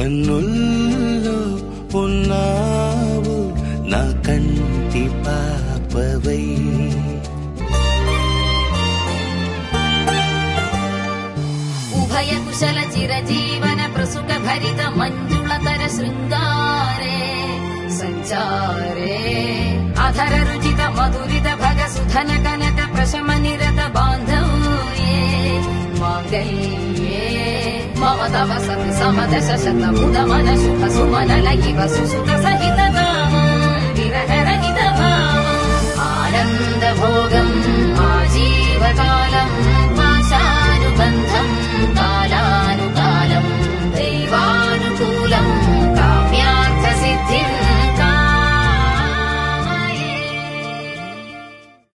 కన్నుల్లో ఉన్నావు నా కంటి పాపవై. ఉభయ కుశల చిరజీవన ప్రసుక భరిత మంజుళతర శృంగారే సంచారే అధర రుచిత మధురిత భగ సుధన కనక ప్రశమ నిరత బాంధవ్యే మాంగళ్యే మమ తవ సతి సమదశ శత ముద మన శుభ సుమనల ఇవ సుసుత